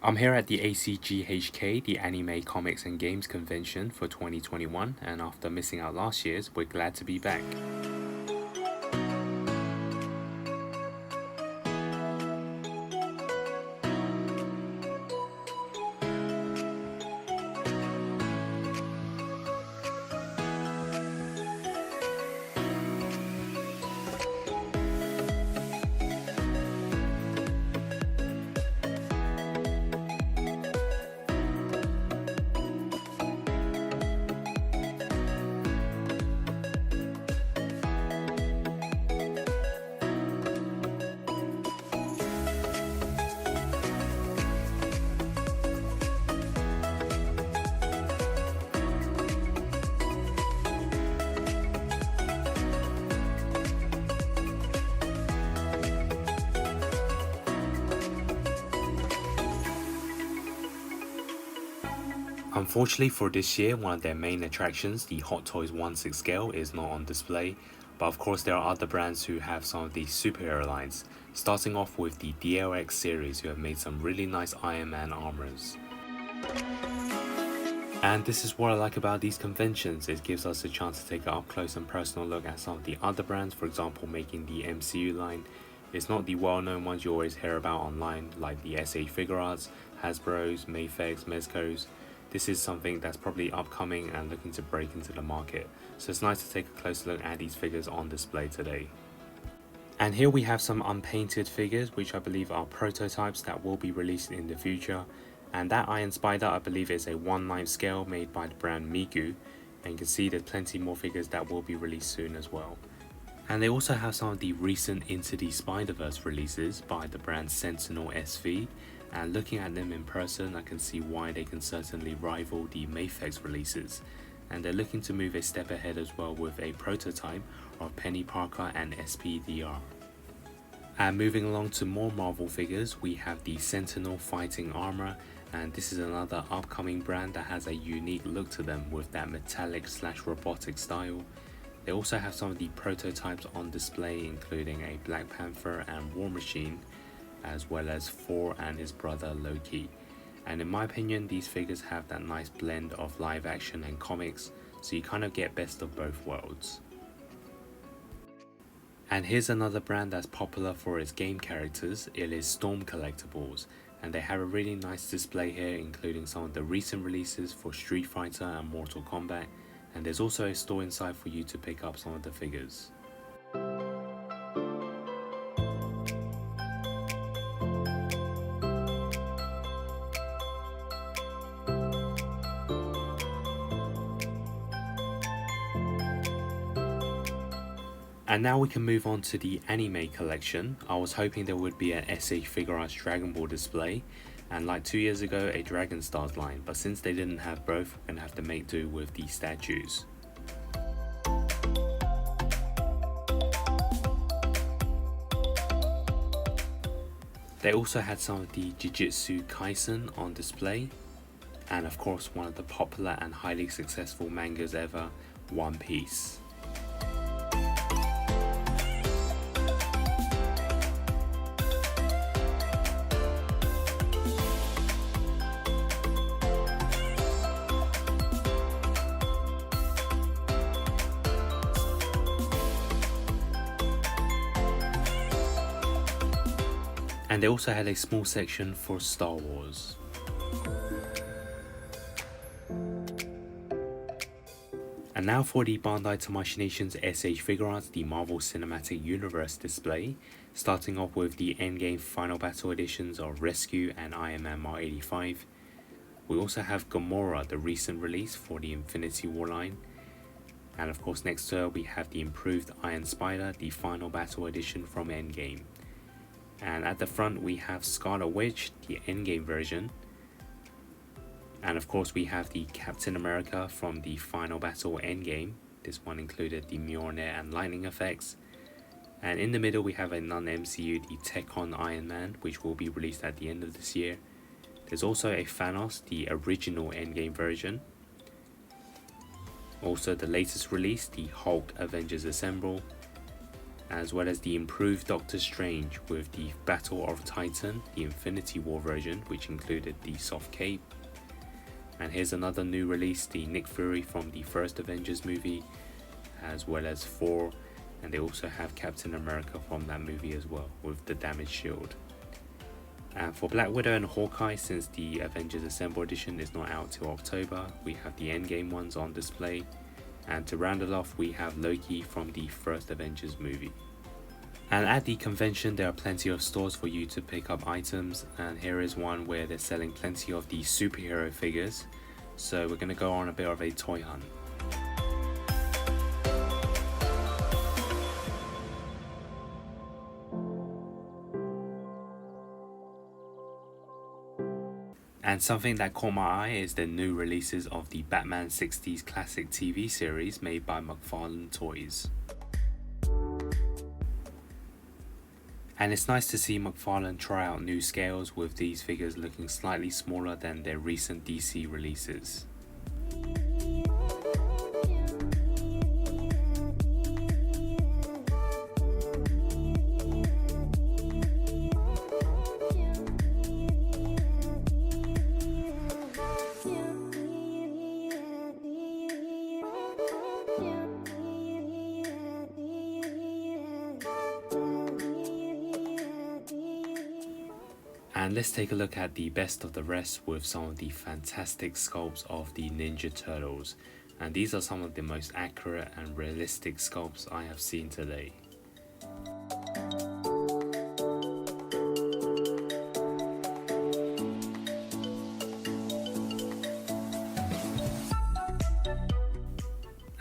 I'm here at the Acghk, the Anime, Comics and Games Convention for 2021, and after missing out last year's, we're glad to be back. Unfortunately for this year, one of their main attractions, the Hot Toys 1/6 scale, is not on display, but of course there are other brands who have some of these superhero lines, starting off with the DLX series who have made some really nice Iron Man armors. And this is what I like about these conventions, it gives us a chance to take an up close and personal look at some of the other brands, for example making the MCU line. It's not the well-known ones you always hear about online like the SA Figuarts, Hasbro's, Mayfex, Mezco's. This is something that's probably upcoming and looking to break into the market, so it's nice to take a closer look at these figures on display today. And here we have some unpainted figures which I believe are prototypes that will be released in the future, and that Iron Spider I believe is a 1/9 scale made by the brand Migu, and you can see there's plenty more figures that will be released soon as well. And they also have some of the recent Into the Spider-Verse releases by the brand Sentinel SV, and looking at them in person I can see why they can certainly rival the Mayfex releases, and they're looking to move a step ahead as well with a prototype of Penny Parker and SPDR. And moving along to more Marvel figures, we have the Sentinel fighting armor, and this is another upcoming brand that has a unique look to them with that metallic / robotic style. They also have some of the prototypes on display, including a Black Panther and War Machine, as well as Thor and his brother Loki. And in my opinion, these figures have that nice blend of live action and comics, so you kind of get best of both worlds. And here's another brand that's popular for its game characters. It is Storm Collectibles, and they have a really nice display here, including some of the recent releases for Street Fighter and Mortal Kombat, and there's also a store inside for you to pick up some of the figures. And now we can move on to the anime collection. I was hoping there would be an SA Figuarts Dragon Ball display, and like 2 years ago a Dragon Stars line, but since they didn't have both, we're gonna have to make do with the statues. They also had some of the Jujutsu Kaisen on display, and of course one of the popular and highly successful mangas ever, One Piece. And they also had a small section for Star Wars. And now for the Bandai Tamashii Nations SH Figuarts, the Marvel Cinematic Universe display, starting off with the Endgame Final Battle editions of Rescue and Iron Man Mark 85. We also have Gamora, the recent release for the Infinity War line. And of course next to her we have the improved Iron Spider, the Final Battle edition from Endgame. And at the front we have Scarlet Witch, the Endgame version. And of course we have the Captain America from the Final Battle Endgame. This one included the Mjolnir and lightning effects. And in the middle we have a non-MCU, the Tekon Iron Man, which will be released at the end of this year. There's also a Thanos, the original Endgame version. Also the latest release, the Hulk Avengers Assemble. as well as the improved Doctor Strange with the Battle of Titan, the Infinity War version, which included the soft cape. And here's another new release, the Nick Fury from the first Avengers movie, as well as Thor, and they also have Captain America from that movie as well, with the damaged shield. And for Black Widow and Hawkeye, since the Avengers Assemble edition is not out till October, we have the Endgame ones on display. And to round it off, we have Loki from the first Avengers movie. And at the convention, there are plenty of stores for you to pick up items, and here is one where they're selling plenty of the superhero figures. So we're going to go on a bit of a toy hunt. And something that caught my eye is the new releases of the Batman 60s classic TV series made by McFarlane Toys. And it's nice to see McFarlane try out new scales, with these figures looking slightly smaller than their recent DC releases. And let's take a look at the best of the rest with some of the fantastic sculpts of the Ninja Turtles. And these are some of the most accurate and realistic sculpts I have seen today.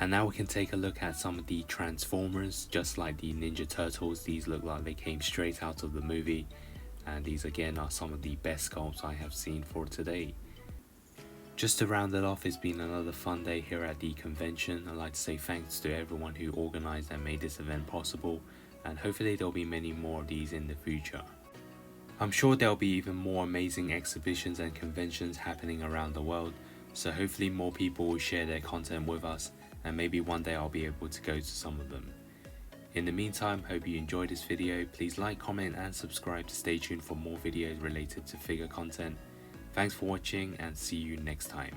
And now we can take a look at some of the Transformers. Just like the Ninja Turtles, these look like they came straight out of the movie. And these again are some of the best sculpts I have seen for today. Just to round it off, it's been another fun day here at the convention. I'd like to say thanks to everyone who organised and made this event possible, and hopefully there'll be many more of these in the future. I'm sure there'll be even more amazing exhibitions and conventions happening around the world, so hopefully more people will share their content with us, and maybe one day I'll be able to go to some of them. In the meantime, hope you enjoyed this video. Please like, comment and subscribe to stay tuned for more videos related to figure content. Thanks for watching and see you next time.